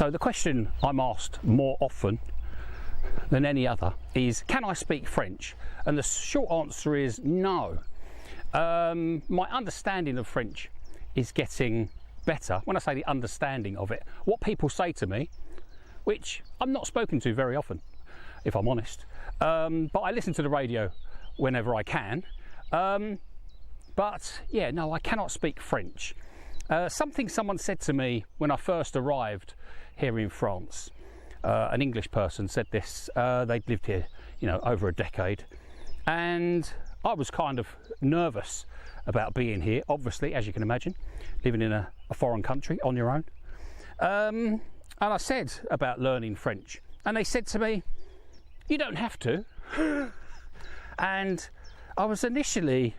So the question I'm asked more often than any other is, can I speak French? And the short answer is no. My understanding of French is getting better. When I say the understanding of it, what people say to me, which I'm not spoken to very often, if I'm honest, but I listen to the radio whenever I can. But yeah, no, I cannot speak French. Something someone said to me when I first arrived here in France, an English person said this. They'd lived here, over a decade, and I was kind of nervous about being here, obviously, as you can imagine, living in a foreign country on your own. And I said about learning French, and they said to me, you don't have to. And I was initially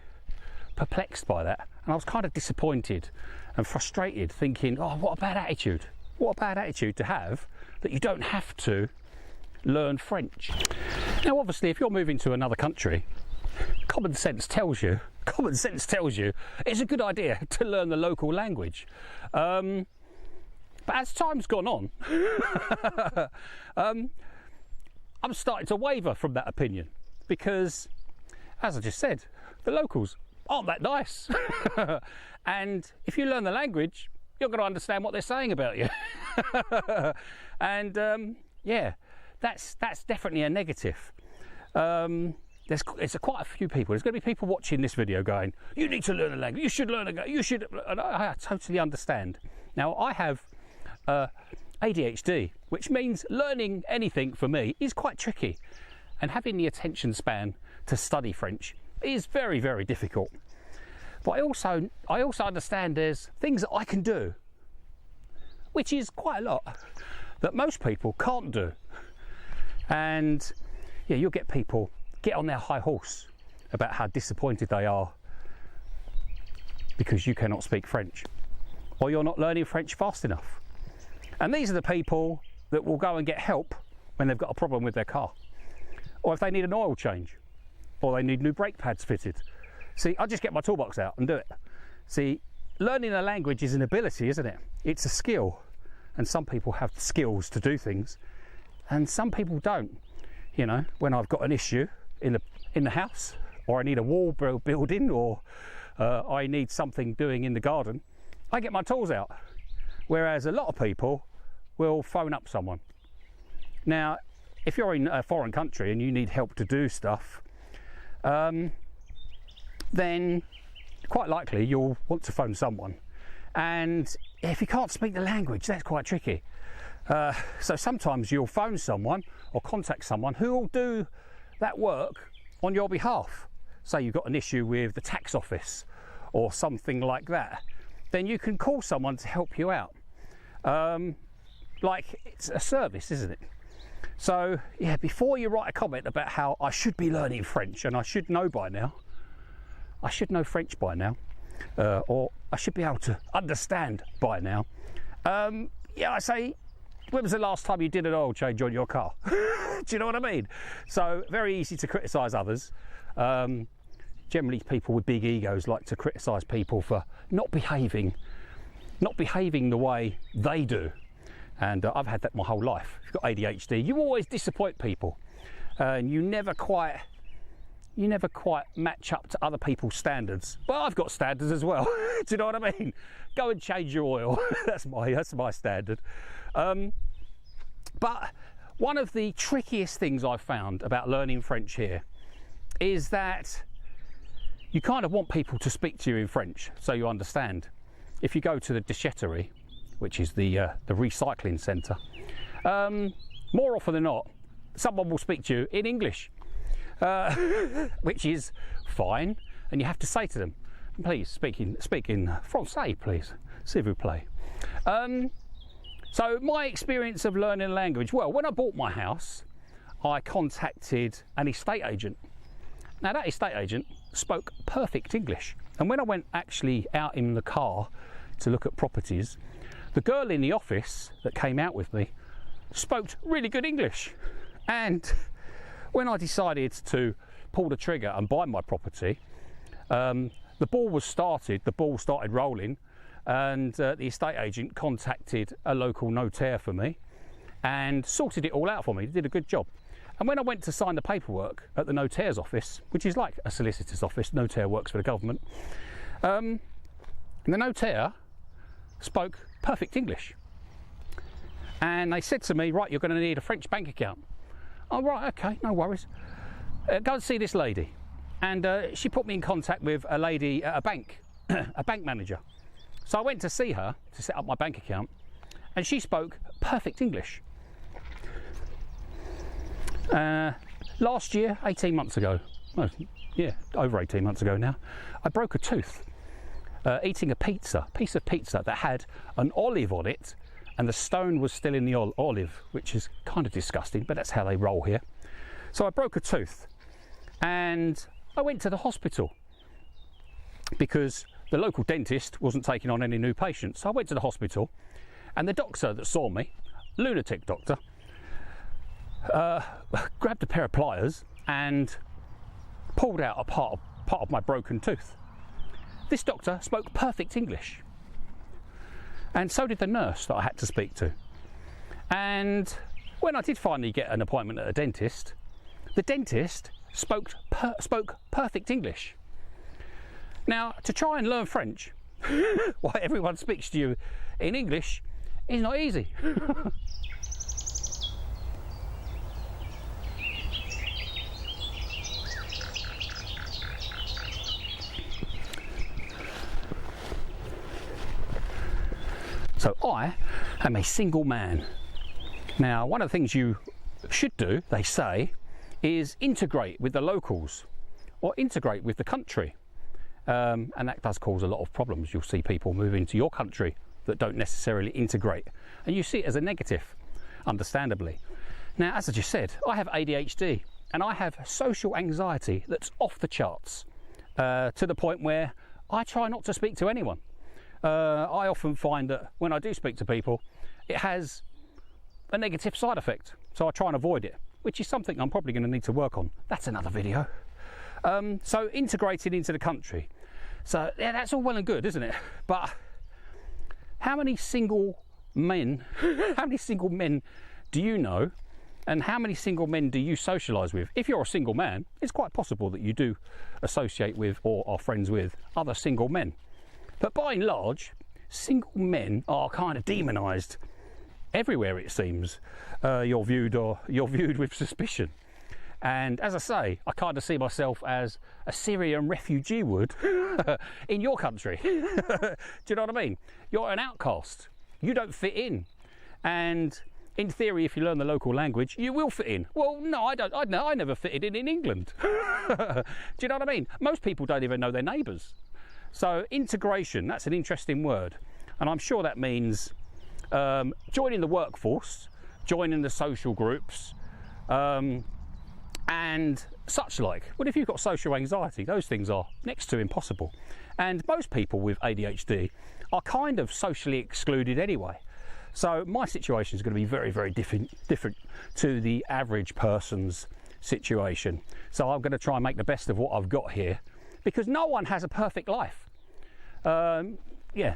perplexed by that, and I was kind of disappointed and frustrated, thinking, oh, what a bad attitude. What a bad attitude to have, that you don't have to learn French. Now, obviously, if you're moving to another country, common sense tells you it's a good idea to learn the local language. But as time's gone on, I'm starting to waver from that opinion, because, as I just said, the locals aren't that nice. And if you learn the language, you're going to understand what they're saying about you. And yeah, that's definitely a negative. There's quite a few people. There's going to be people watching this video going, you need to learn a language, you should learn a, you should, and I totally understand. Now, I have ADHD, which means learning anything for me is quite tricky, and having the attention span to study French is very, very difficult. But I also understand there's things that I can do, which is quite a lot, that most people can't do. And yeah, you'll get people get on their high horse about how disappointed they are because you cannot speak French, or you're not learning French fast enough. And these are the people that will go and get help when they've got a problem with their car, or if they need an oil change, or they need new brake pads fitted. See, I just get my toolbox out and do it. See, learning a language is an ability, isn't it? It's a skill, and some people have the skills to do things, and some people don't. When I've got an issue in the house, or I need a wall building, or I need something doing in the garden, I get my tools out. Whereas a lot of people will phone up someone. Now, if you're in a foreign country and you need help to do stuff, then quite likely you'll want to phone someone. And if you can't speak the language, that's quite tricky. So sometimes you'll phone someone or contact someone who will do that work on your behalf. Say you've got an issue with the tax office or something like that, then you can call someone to help you out. Like, it's a service, isn't it? So yeah, before you write a comment about how I should be learning French and I should know by now, I should know French by now, or I should be able to understand by now, yeah, I say, when was the last time you did an oil change on your car? Do you know what I mean? So very easy to criticise others. Generally, people with big egos like to criticise people for not behaving the way they do. And I've had that my whole life. If you've got ADHD, you always disappoint people, and you never quite match up to other people's standards. Well, I've got standards as well. Do you know what I mean? Go and change your oil. That's my standard. But one of the trickiest things I've found about learning French here is that you kind of want people to speak to you in French so you understand. If you go to the déchetterie, which is the recycling centre, more often than not, someone will speak to you in English, which is fine, and you have to say to them, please speak in français, please, s'il vous plaît. So my experience of learning a language, well, when I bought my house, I contacted an estate agent. Now, that estate agent spoke perfect English, and when I went actually out in the car to look at properties, the girl in the office that came out with me spoke really good English. And when I decided to pull the trigger and buy my property, the ball started rolling, and the estate agent contacted a local notaire for me and sorted it all out for me. He did a good job. And when I went to sign the paperwork at the notaire's office, which is like a solicitor's office, notaire works for the government, the notaire spoke perfect English. And they said to me, right, you're going to need a French bank account. Oh, right, okay, no worries. Go and see this lady. And she put me in contact with a lady at a bank, a bank manager. So I went to see her to set up my bank account, and she spoke perfect English. Last year, 18 months ago, well, yeah, over 18 months ago now, I broke a tooth eating a piece of pizza that had an olive on it, and the stone was still in the olive, which is kind of disgusting, but that's how they roll here. So I broke a tooth, and I went to the hospital because the local dentist wasn't taking on any new patients. So I went to the hospital, and the doctor that saw me, lunatic doctor, grabbed a pair of pliers and pulled out a part of my broken tooth. This doctor spoke perfect English, and so did the nurse that I had to speak to. And when I did finally get an appointment at a dentist, the dentist spoke perfect English. Now, to try and learn French while everyone speaks to you in English is not easy. So I am a single man. Now, one of the things you should do, they say, is integrate with the locals or integrate with the country. And that does cause a lot of problems. You'll see people move into your country that don't necessarily integrate, and you see it as a negative, understandably. Now, as I just said, I have ADHD and I have social anxiety that's off the charts, to the point where I try not to speak to anyone. I often find that when I do speak to people, it has a negative side effect, so I try and avoid it, which is something I'm probably going to need to work on. That's another video. So integrated into the country. So yeah, that's all well and good, isn't it? But how many single men do you know, and how many single men do you socialise with? If you're a single man, it's quite possible that you do associate with or are friends with other single men. But by and large, single men are kind of demonised everywhere, it seems. You're viewed with suspicion. And as I say, I kind of see myself as a Syrian refugee would in your country. Do you know what I mean? You're an outcast. You don't fit in. And in theory, if you learn the local language, you will fit in. Well, no, I don't. I never fitted in England. Do you know what I mean? Most people don't even know their neighbours. So integration, that's an interesting word. And I'm sure that means joining the workforce, joining the social groups, and such like. Well, if you've got social anxiety, those things are next to impossible. And most people with ADHD are kind of socially excluded anyway. So my situation is going to be very, very different to the average person's situation. So I'm going to try and make the best of what I've got here, because no one has a perfect life. Yeah,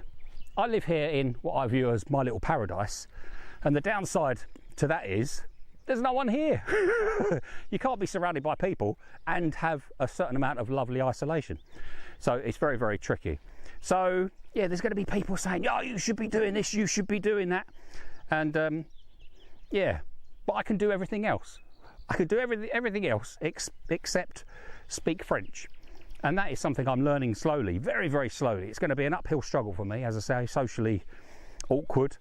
I live here in what I view as my little paradise, and the downside to that is there's no one here. You can't be surrounded by people and have a certain amount of lovely isolation. So it's very, very tricky. So yeah, there's going to be people saying, oh, you should be doing this, you should be doing that. And yeah, but I can do everything else. I could do everything else except speak French. And that is something I'm learning slowly, very, very slowly. It's going to be an uphill struggle for me, as I say, socially awkward,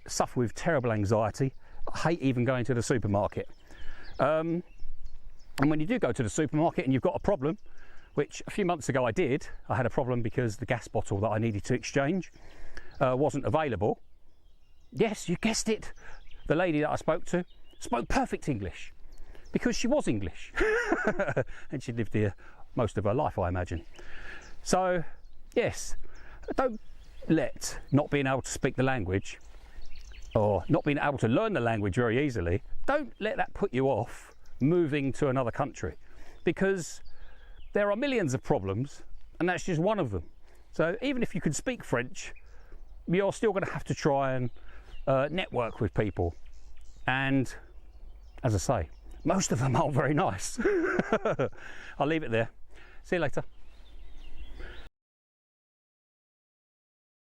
suffer with terrible anxiety. I hate even going to the supermarket. And when you do go to the supermarket and you've got a problem, which a few months ago I did, I had a problem because the gas bottle that I needed to exchange wasn't available. Yes, you guessed it. The lady that I spoke to spoke perfect English, because she was English. And she lived here most of her life, I imagine. So yes, don't let not being able to speak the language or not being able to learn the language very easily, don't let that put you off moving to another country, because there are millions of problems and that's just one of them. So even if you can speak French, you're still going to have to try and network with people. And as I say, most of them aren't very nice. I'll leave it there. See you later.